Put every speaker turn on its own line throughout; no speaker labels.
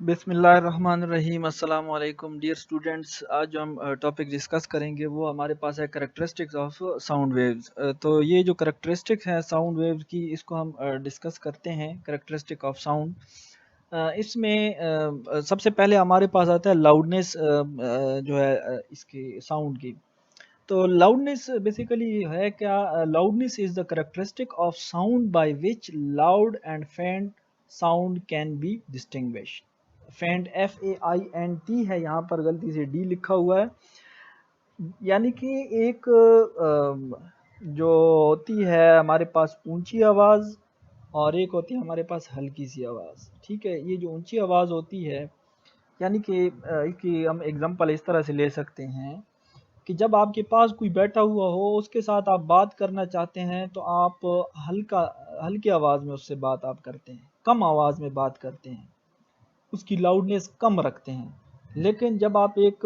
बिस्मिल्लाहिर्रहमानिर्रहीम। अस्सलाम वालेकुम डियर स्टूडेंट्स। आज जो हम टॉपिक डिस्कस करेंगे वो हमारे पास है करेक्टरिस्टिक्स ऑफ साउंड वेव्स। तो ये जो करेक्टरिस्टिक्स हैं साउंड वेव्स की, इसको हम डिस्कस करते हैं। करेक्टरिस्टिक ऑफ साउंड, इसमें सबसे पहले हमारे पास आता है लाउडनेस जो है इसकी साउंड की। तो लाउडनेस बेसिकली है क्या? Loudness is the characteristic of sound by which loud and फेंट साउंड कैन बी डिस्टिंग्विश। फेंट FAINT है, यहाँ पर गलती से D लिखा हुआ है। यानी कि एक जो होती है हमारे पास ऊंची आवाज़ और एक होती है हमारे पास हल्की सी आवाज़। ठीक है, ये जो ऊंची आवाज़ होती है, यानी कि हम एग्जांपल इस तरह से ले सकते हैं कि जब आपके पास कोई बैठा हुआ हो, उसके साथ आप बात करना चाहते हैं तो आप हल्की आवाज़ में उससे बात आप करते हैं, कम आवाज़ में बात करते हैं, उसकी लाउडनेस कम रखते हैं। लेकिन जब आप एक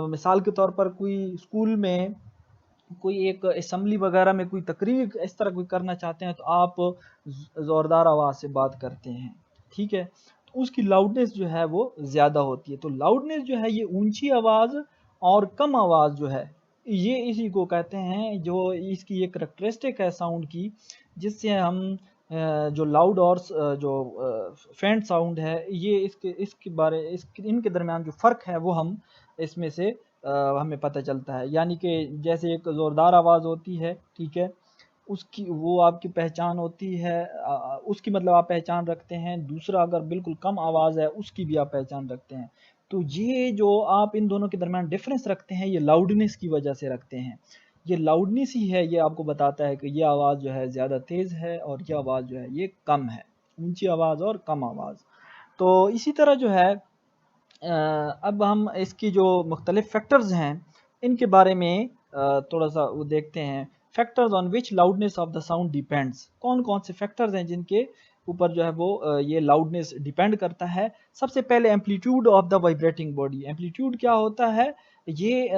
मिसाल के तौर पर कोई स्कूल में कोई एक असेंबली वगैरह में कोई तकरीर इस तरह कोई करना चाहते हैं तो आप ज़ोरदार आवाज़ से बात करते हैं। ठीक है, तो उसकी लाउडनेस जो है वो ज़्यादा होती है। तो लाउडनेस जो है ये ऊंची आवाज़ और कम आवाज़ जो है, ये इसी को कहते हैं, जो इसकी एक करेक्टरिस्टिक है साउंड की, जिससे हम जो लाउड और जो फेंट साउंड है, ये इनके दरमियान जो फ़र्क है वो हम इसमें से हमें पता चलता है। यानी कि जैसे एक ज़ोरदार आवाज़ होती है, ठीक है, उसकी वो आपकी पहचान होती है, उसकी मतलब आप पहचान रखते हैं। दूसरा अगर बिल्कुल कम आवाज़ है, उसकी भी आप पहचान रखते हैं। तो ये जो आप इन दोनों के दरमियान डिफरेंस रखते हैं, ये लाउडनेस की वजह से रखते हैं। ये लाउडनेस ही है, ये आपको बताता है कि ये आवाज़ जो है ज़्यादा तेज़ है और ये आवाज़ जो है ये कम है, ऊंची आवाज़ और कम आवाज़। तो इसी तरह जो है अब हम इसकी जो मुख्तलिफ फैक्टर्स हैं, इनके बारे में थोड़ा सा वो देखते हैं। Factors on which loudness of the sound depends. कौन कौन से फैक्टर्स हैं जिनके ऊपर जो है वो ये लाउडनेस डिपेंड करता है। सबसे पहले amplitude of the vibrating body. Amplitude क्या होता है? ये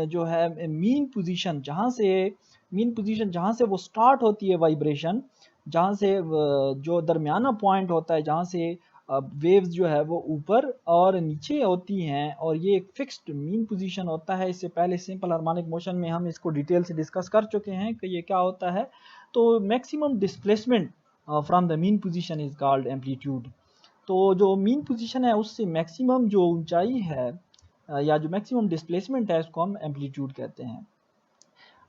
जो है मीन पोजीशन जहाँ से वो स्टार्ट होती है वाइब्रेशन, जहाँ से जो दरमियाना पॉइंट होता है, जहाँ से वेव्स जो है वो ऊपर और नीचे होती हैं, और ये एक फिक्स्ड मीन पोजीशन होता है। इससे पहले सिंपल हार्मोनिक मोशन में हम इसको डिटेल से डिस्कस कर चुके हैं कि ये क्या होता है। तो maximum displacement from the mean position is called amplitude. तो जो मीन पोजीशन है उससे मैक्सिमम जो ऊंचाई है या जो मैक्सिमम डिस्प्लेसमेंट है, उसको हम एम्पलीट्यूड कहते हैं।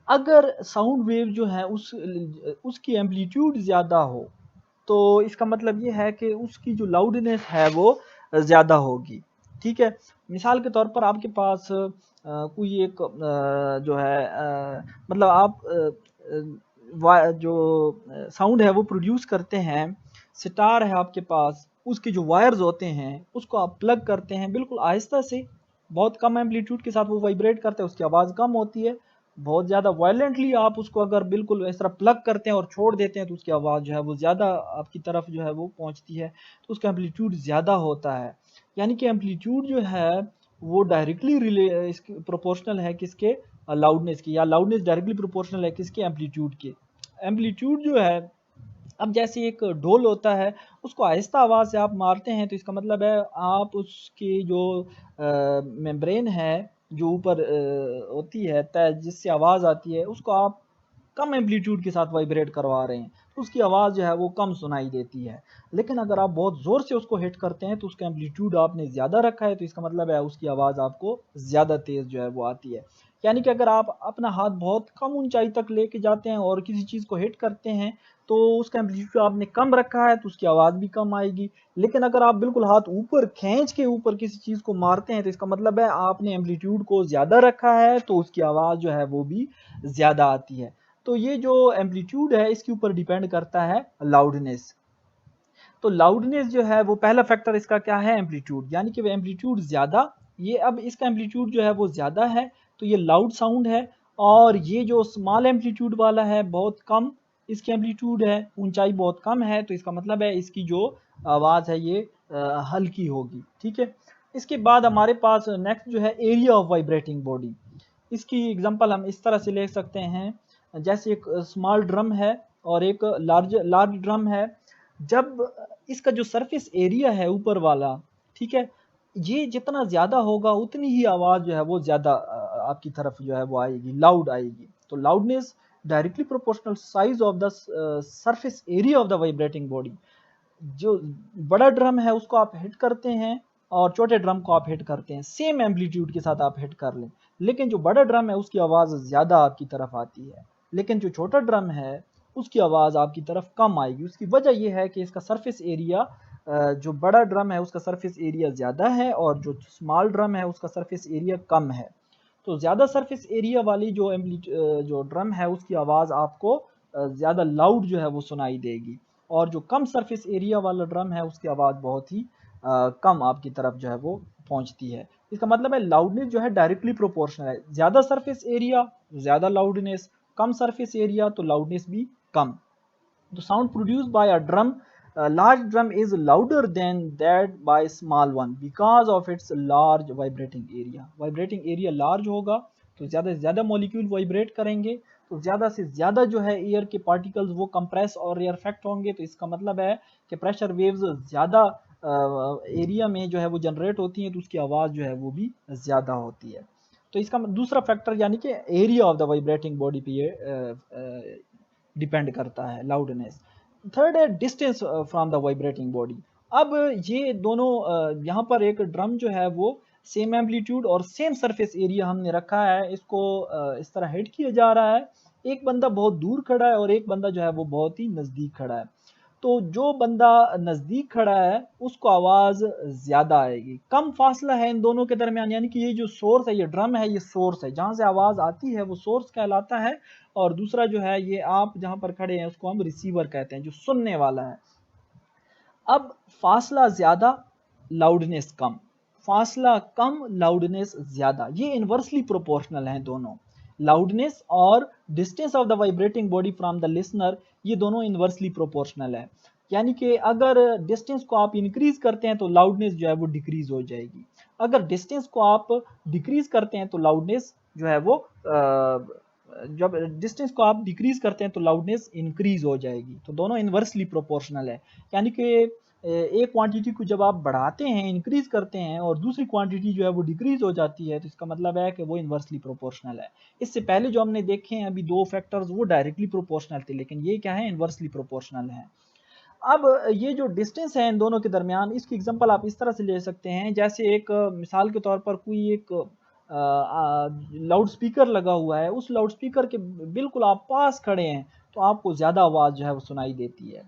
अगर साउंड वेव जो है उसकी एम्पलीट्यूड ज़्यादा हो, तो इसका मतलब ये है कि उसकी जो लाउडनेस है वो ज़्यादा होगी। ठीक है, मिसाल के तौर पर आपके पास कोई एक जो है मतलब आप जो साउंड है वो प्रोड्यूस करते हैं, सितार है आपके पास, उसके जो वायर्स होते हैं उसको आप प्लग करते हैं बिल्कुल आहिस्ता से, बहुत कम एम्पलीट्यूड के साथ वो वाइब्रेट करते हैं, उसकी आवाज़ कम होती है। बहुत ज़्यादा वायलेंटली आप उसको अगर बिल्कुल इस तरह प्लग करते हैं और छोड़ देते हैं तो उसकी आवाज़ जो है वो ज़्यादा आपकी तरफ जो है वो पहुंचती है, तो उसका एम्पलीट्यूड ज़्यादा होता है। यानी कि एम्पलीट्यूड जो है वो डायरेक्टली इसके प्रोपोर्शनल है किसके? लाउडनेस की, या लाउडनेस डायरेक्टली प्रोपोर्शनल है किसके? एम्पलीट्यूड के। एम्पलीट्यूड जो है, अब जैसे एक ढोल होता है, उसको आहिस्ता आवाज़ से आप मारते हैं तो इसका मतलब है आप उसकी जो मेम्ब्रेन है जो ऊपर होती है तय जिससे आवाज़ आती है, उसको आप कम एम्पलीट्यूड के साथ वाइब्रेट करवा रहे हैं, तो उसकी आवाज़ जो है वो कम सुनाई देती है। लेकिन अगर आप बहुत ज़ोर से उसको हिट करते हैं तो उसका एम्पलीट्यूड आपने ज़्यादा रखा है, तो इसका मतलब है उसकी आवाज़ आपको ज़्यादा तेज़ जो है वो आती है। यानी कि अगर आप अपना हाथ बहुत कम ऊंचाई तक लेके जाते हैं और किसी चीज़ को हिट करते हैं, तो उसका एम्पलीट्यूड आपने कम रखा है तो उसकी आवाज़ भी कम आएगी। लेकिन अगर आप बिल्कुल हाथ ऊपर खींच के ऊपर किसी चीज़ को मारते हैं तो इसका मतलब है आपने एम्पलीट्यूड को ज़्यादा रखा है, तो उसकी आवाज़ जो है वो भी ज़्यादा आती है। तो ये जो एम्पलीट्यूड है इसके ऊपर डिपेंड करता है लाउडनेस। तो लाउडनेस जो है वो पहला फैक्टर इसका क्या है? एम्पलीट्यूड। यानी कि वो एम्पलीट्यूड ज़्यादा, ये अब इसका एम्पलीट्यूड जो है वो ज़्यादा है तो ये लाउड साउंड है। और ये जो स्मॉल एम्पलीट्यूड वाला है, बहुत कम इसकी एम्पलीट्यूड है, ऊंचाई बहुत कम है, तो इसका मतलब है इसकी जो आवाज़ है ये हल्की होगी। ठीक है, इसके बाद हमारे पास नेक्स्ट जो है एरिया ऑफ वाइब्रेटिंग बॉडी। इसकी एग्जांपल हम इस तरह से ले सकते हैं, जैसे एक स्मॉल ड्रम है और एक लार्ज लार्ज ड्रम है। जब इसका जो सरफेस एरिया है ऊपर वाला, ठीक है। ये जितना ज़्यादा होगा उतनी ही आवाज़ जो है वो ज़्यादा आपकी तरफ जो है वो आएगी, लाउड आएगी। तो loudness directly proportional size of the surface area of the vibrating body. जो बड़ा ड्रम है उसको आप हिट करते हैं और छोटे ड्रम को आप हिट करते हैं, सेम एम्पलीट्यूड के साथ आप हिट कर लें, लेकिन जो बड़ा ड्रम है उसकी आवाज़ ज़्यादा आपकी तरफ आती है, लेकिन जो छोटा ड्रम है उसकी आवाज़ आपकी तरफ कम आएगी। उसकी वजह यह है कि इसका सरफेस एरिया, जो बड़ा ड्रम है उसका सरफेस एरिया ज़्यादा है और जो स्मॉल ड्रम है उसका सरफेस एरिया कम है। तो ज़्यादा सरफेस एरिया वाली जो ड्रम है उसकी आवाज़ आपको ज़्यादा लाउड जो है वो सुनाई देगी, और जो कम सरफेस एरिया वाला ड्रम है उसकी आवाज़ बहुत ही कम आपकी तरफ जो है वो पहुंचती है। इसका मतलब है लाउडनेस जो है डायरेक्टली प्रोपोर्शनल है, ज़्यादा सरफेस एरिया ज़्यादा लाउडनेस, कम सरफेस एरिया तो लाउडनेस भी कम। The sound produced by a large drum is louder than that by small one because of its large vibrating area. Vibrating area large होगा तो ज़्यादा से ज़्यादा मॉलिक्यूल वाइब्रेट करेंगे, तो ज़्यादा से ज़्यादा जो है एयर के पार्टिकल्स वो कंप्रेस और रेयरफेक्ट होंगे। तो इसका मतलब है कि प्रेशर वेव्स ज़्यादा एरिया में जो है वो जनरेट होती हैं, तो उसकी आवाज़ जो है वो भी ज़्यादा होती है। तो इसका दूसरा फैक्टर यानी कि area of the vibrating body पे ये डिपेंड करता है लाउडनेस। थर्ड है distance from the vibrating body. अब ये दोनों यहाँ पर एक ड्रम जो है वो सेम एम्पलीट्यूड और सेम सरफेस एरिया हमने रखा है, इसको इस तरह हिट किया जा रहा है। एक बंदा बहुत दूर खड़ा है और एक बंदा जो है वो बहुत ही नज़दीक खड़ा है। तो जो बंदा नज़दीक खड़ा है उसको आवाज़ ज़्यादा आएगी। कम फासला है इन दोनों के दरमियान, यानी कि ये जो सोर्स है, ये ड्रम है, ये सोर्स है, जहाँ से आवाज़ आती है वो सोर्स कहलाता है, और दूसरा जो है ये आप जहाँ पर खड़े हैं उसको हम रिसीवर कहते हैं, जो सुनने वाला है। अब फासला ज़्यादा, लाउडनेस कम, फासला कम, लाउडनेस ज़्यादा, ये इन्वर्सली प्रोपोर्शनल हैं दोनों। लाउडनेस और distance of the vibrating body from the listener, ये दोनों इन्वर्सली प्रोपोर्शनल है। यानी कि अगर डिस्टेंस को आप इंक्रीज करते हैं तो लाउडनेस जो है वो डिक्रीज हो जाएगी, अगर डिस्टेंस को आप डिक्रीज करते हैं तो लाउडनेस जो है वो जब डिस्टेंस को आप डिक्रीज करते हैं तो लाउडनेस इंक्रीज हो जाएगी। तो दोनों इन्वर्सली प्रोपोर्शनल है, यानी कि एक क्वांटिटी को जब आप बढ़ाते हैं, इंक्रीज करते हैं, और दूसरी क्वांटिटी जो है वो डिक्रीज हो जाती है, तो इसका मतलब है कि वो इन्वर्सली प्रोपोर्शनल है। इससे पहले जो हमने देखे हैं अभी दो फैक्टर्स, वो डायरेक्टली प्रोपोर्शनल थे, लेकिन ये क्या है, इन्वर्सली प्रोपोर्शनल है। अब ये जो डिस्टेंस है इन दोनों के दरमियान, इसकी एग्जांपल आप इस तरह से ले सकते हैं, जैसे एक मिसाल के तौर पर कोई एक लाउड स्पीकर लगा हुआ है, उस लाउड स्पीकर के बिल्कुल आप पास खड़े हैं तो आपको ज़्यादा आवाज़ जो है वो सुनाई देती है।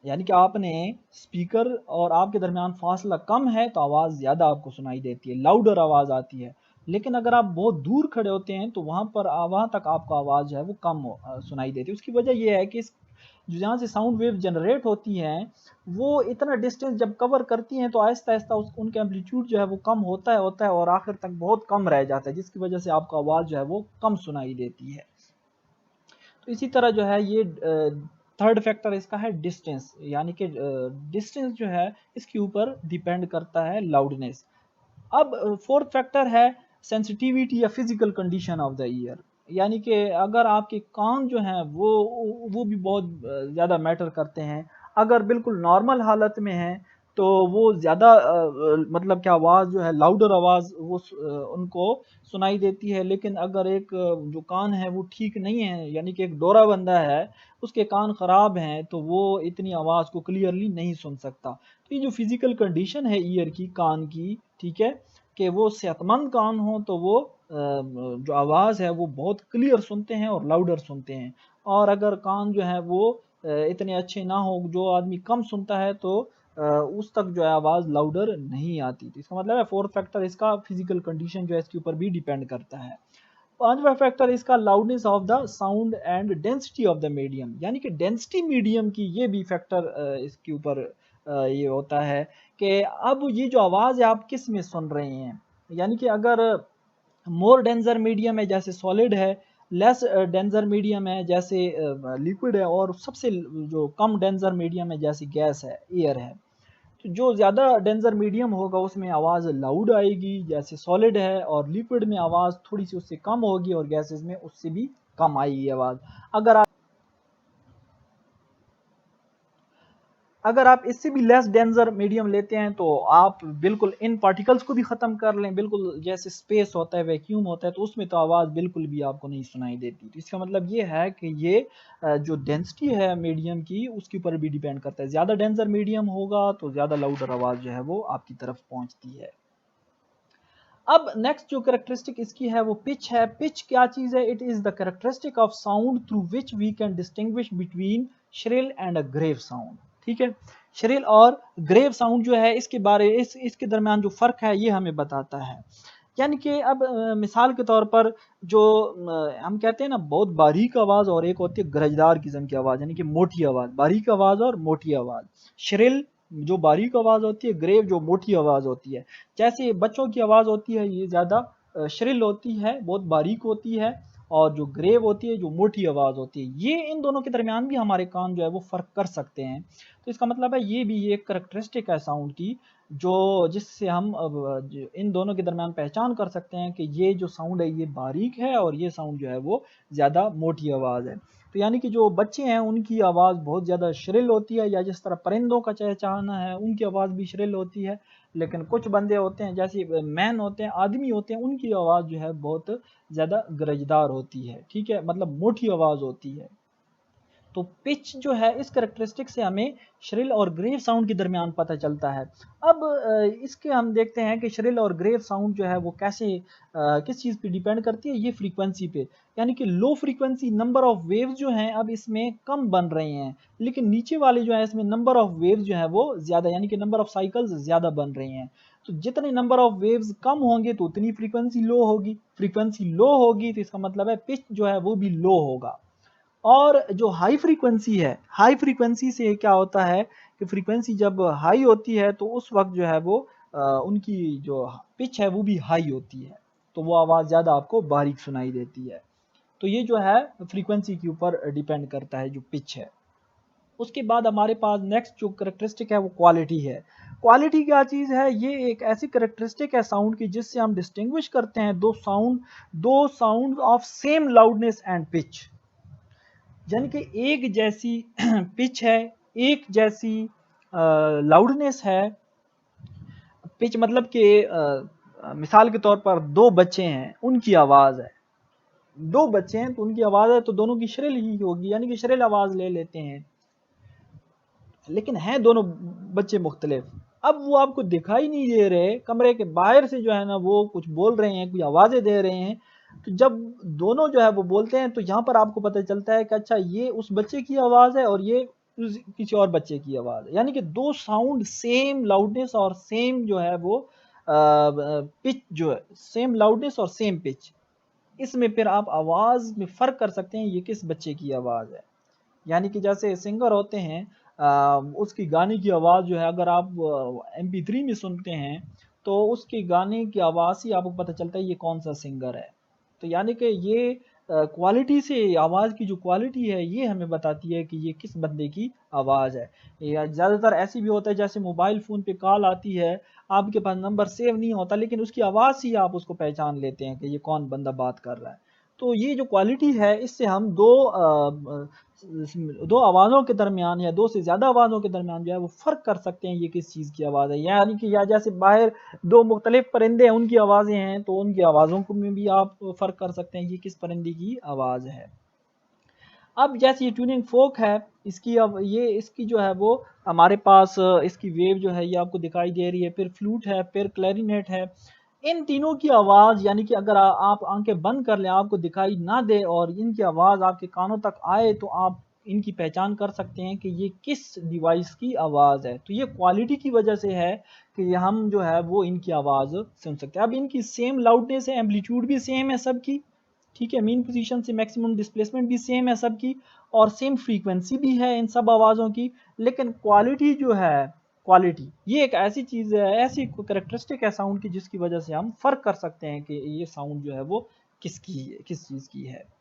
यानी कि आपने स्पीकर और आपके दरमियान फासला कम है तो आवाज़ ज़्यादा आपको सुनाई देती है, लाउडर आवाज़ आती है। लेकिन अगर आप बहुत दूर खड़े होते हैं तो वहाँ तक आपको आवाज़ जो है वो कम सुनाई देती है। उसकी वजह ये है कि जो जहाँ से साउंड वेव जनरेट होती हैं वो इतना डिस्टेंस जब कवर करती हैं तो आहिस्ता आहिस्ता उनका एम्पलीट्यूड जो है वो कम होता है और आखिर तक बहुत कम रह जाता है, जिसकी वजह से आपको आवाज़ जो है वो कम सुनाई देती है। तो इसी तरह जो है ये थर्ड फैक्टर इसका है डिस्टेंस, यानी कि डिस्टेंस जो है इसके ऊपर डिपेंड करता है लाउडनेस। अब फोर्थ फैक्टर है सेंसिटिविटी या physical condition of the year, यानी कि अगर आपके कान जो हैं वो भी बहुत ज़्यादा मैटर करते हैं। अगर बिल्कुल नॉर्मल हालत में हैं तो वो ज़्यादा मतलब कि आवाज़ जो है लाउडर आवाज़ वो उनको सुनाई देती है, लेकिन अगर एक जो कान है वो ठीक नहीं है, यानी कि एक डोरा बंदा है, उसके कान ख़राब हैं, तो वो इतनी आवाज़ को क्लियरली नहीं सुन सकता। तो ये जो फिज़िकल कंडीशन है ईयर की, कान की, ठीक है, कि वो सेहतमंद कान हो तो वो जो आवाज़ है वो बहुत क्लियर सुनते हैं और लाउडर सुनते हैं, और अगर कान जो है वो इतने अच्छे ना हो, जो आदमी कम सुनता है, तो उस तक जो है आवाज़ लाउडर नहीं आती। तो इसका मतलब है फोर्थ फैक्टर इसका फिजिकल कंडीशन जो है इसके ऊपर भी डिपेंड करता है। पांचवा फैक्टर इसका loudness of the sound and density of the medium, यानी कि डेंसिटी मीडियम की ये भी फैक्टर इसके ऊपर ये होता है कि अब ये जो आवाज़ है आप किस में सुन रहे हैं, यानी कि अगर मोर डेंजर मीडियम है जैसे सॉलिड है, लेस डेंजर मीडियम है जैसे लिक्विड है, और सबसे जो कम डेंजर मीडियम है जैसे गैस है, एयर है। तो जो ज़्यादा डेंजर मीडियम होगा उसमें आवाज़ लाउड आएगी जैसे सॉलिड है, और लिक्विड में आवाज़ थोड़ी सी उससे कम होगी, और गैसेस में उससे भी कम आएगी आवाज़। अगर अगर आप इससे भी लेस डेंजर मीडियम लेते हैं तो आप बिल्कुल इन पार्टिकल्स को भी ख़त्म कर लें, बिल्कुल जैसे स्पेस होता है, वैक्यूम होता है, तो उसमें तो आवाज़ बिल्कुल भी आपको नहीं सुनाई देती। तो इसका मतलब ये है कि ये जो डेंसिटी है मीडियम की उसके ऊपर भी डिपेंड करता है। ज़्यादा डेंजर मीडियम होगा तो ज़्यादा लाउडर आवाज़ जो है वो आपकी तरफ पहुँचती है। अब नेक्स्ट जो कैरेक्टरिस्टिक इसकी है वो पिच है। पिच क्या चीज़ है? It is the characteristic of sound through which we can distinguish between shrill and a grave sound. ठीक है, श्रिल और ग्रेव साउंड जो है इसके दरमियान जो फ़र्क है ये हमें बताता है। यानी कि अब मिसाल के तौर पर जो हम कहते हैं ना बहुत बारीक आवाज़ और एक होती है गरजदार किस्म की आवाज़, यानी कि मोटी आवाज़, बारीक आवाज़ और मोटी आवाज़। श्रिल जो बारीक आवाज़ होती है, ग्रेव जो मोटी आवाज़ होती है। जैसे बच्चों की आवाज़ होती है ये ज़्यादा श्रिल होती है, बहुत बारीक होती है, और जो ग्रेव होती है जो मोटी आवाज़ होती है। ये इन दोनों के दरमियान भी हमारे कान जो है वो फ़र्क कर सकते हैं। तो इसका मतलब है ये भी एक कैरेक्टरिस्टिक है साउंड की, जो जिससे हम इन दोनों के दरमियान पहचान कर सकते हैं कि ये जो साउंड है ये बारीक है और ये साउंड जो है वो ज़्यादा मोटी आवाज़ है। तो यानी कि जो बच्चे हैं उनकी आवाज़ बहुत ज़्यादा श्रिल होती है, या जिस तरह परिंदों का चहचहाना है उनकी आवाज़ भी श्रिल होती है। लेकिन कुछ बंदे होते हैं जैसे मैन होते हैं, आदमी होते हैं, उनकी आवाज़ जो है बहुत ज़्यादा गरजदार होती है। ठीक है, मतलब मोटी आवाज़ होती है। तो पिच जो है इस कैरेक्टरिस्टिक से हमें श्रिल और ग्रेव साउंड के दरमियान पता चलता है। अब इसके हम देखते हैं कि श्रिल और ग्रेव साउंड जो है वो कैसे किस चीज़ पे डिपेंड करती है, ये फ्रीक्वेंसी पे। यानी कि low frequency number of waves जो हैं अब इसमें कम बन रहे हैं, लेकिन नीचे वाले जो है इसमें नंबर ऑफ वेव्स जो है वो ज़्यादा, यानी कि नंबर ऑफ साइकिल्स ज़्यादा बन रहे हैं। तो जितने नंबर ऑफ वेव्स कम होंगे तो उतनी फ्रीक्वेंसी लो होगी, फ्रीक्वेंसी लो होगी तो इसका मतलब है पिच जो है वो भी लो होगा। और जो हाई फ्रीक्वेंसी है, हाई फ्रीक्वेंसी से क्या होता है कि फ्रीक्वेंसी जब हाई होती है तो उस वक्त जो है वो उनकी जो पिच है वो भी हाई होती है, तो वो आवाज़ ज़्यादा आपको बारीक सुनाई देती है। तो ये जो है फ्रीक्वेंसी के ऊपर डिपेंड करता है जो पिच है। उसके बाद हमारे पास नेक्स्ट जो कैरेक्टरिस्टिक है वो क्वालिटी है। क्वालिटी क्या चीज़ है? ये एक ऐसी कैरेक्टरिस्टिक है साउंड की जिससे हम डिस्टिंग्विश करते हैं दो sound of same loudness and pitch. यानी कि एक जैसी पिच है, एक जैसी लाउडनेस है। पिच मतलब कि मिसाल के तौर पर दो बच्चे हैं उनकी आवाज़ है, दो बच्चे हैं तो उनकी आवाज़ है तो दोनों की श्रिल ही होगी, यानी कि श्रिल आवाज़ ले लेते हैं, लेकिन हैं दोनों बच्चे मुख्तलिफ। अब वो आपको दिखाई नहीं दे रहे, कमरे के बाहर से जो है ना वो कुछ बोल रहे हैं, कुछ आवाज़ें दे रहे हैं। तो जब दोनों जो है वो बोलते हैं तो यहाँ पर आपको पता चलता है कि अच्छा ये उस बच्चे की आवाज़ है और ये किसी और बच्चे की आवाज़ है। यानी कि दो साउंड सेम लाउडनेस और सेम जो है वो पिच जो है, सेम लाउडनेस और सेम पिच। इसमें फिर आप आवाज़ में फ़र्क कर सकते हैं ये किस बच्चे की आवाज़ है। यानी कि जैसे सिंगर होते हैं उसकी गाने की आवाज़ जो है अगर आप MP3 में सुनते हैं तो उसके गाने की आवाज़ से आपको पता चलता है ये कौन सा सिंगर है। तो यानी कि ये क्वालिटी से आवाज़ की जो क्वालिटी है ये हमें बताती है कि ये किस बंदे की आवाज़ है। या ज़्यादातर ऐसी भी होता है जैसे मोबाइल फ़ोन पे कॉल आती है, आपके पास नंबर सेव नहीं होता लेकिन उसकी आवाज़ से ही आप उसको पहचान लेते हैं कि ये कौन बंदा बात कर रहा है। तो ये जो क्वालिटी है इससे हम दो आवाज़ों के दरमियान या दो से ज़्यादा आवाज़ों के दरमियान जो है वो फ़र्क कर सकते हैं ये किस चीज़ की आवाज़ है। यानी कि या जैसे बाहर दो मुख्तलिफ परिंदे हैं उनकी आवाज़ें हैं तो उनकी आवाज़ों को में भी आप फ़र्क कर सकते हैं ये किस परिंदे की आवाज़ है। अब जैसे ये ट्यूनिंग फोक है, इसकी अब ये इसकी जो है वो हमारे पास इसकी वेव जो है ये आपको दिखाई दे रही है, फिर फ्लूट है, फिर क्लैरिनेट है। इन तीनों की आवाज़ यानी कि अगर आप आंखें बंद कर लें, आपको दिखाई ना दे और इनकी आवाज़ आपके कानों तक आए तो आप इनकी पहचान कर सकते हैं कि ये किस डिवाइस की आवाज़ है। तो ये क्वालिटी की वजह से है कि हम जो है वो इनकी आवाज़ सुन सकते हैं। अब इनकी सेम लाउडनेस है, एम्पलीट्यूड भी सेम है सबकी, ठीक है, मीन पोजीशन से मैक्सिमम डिस्प्लेसमेंट भी सेम है सबकी, और सेम फ्रीक्वेंसी भी है इन सब आवाज़ों की। लेकिन क्वालिटी जो है, क्वालिटी ये एक ऐसी चीज़ है, ऐसी कैरेक्टरिस्टिक है साउंड की जिसकी वजह से हम फ़र्क कर सकते हैं कि ये साउंड जो है वो किसकी है, किस चीज़ की है।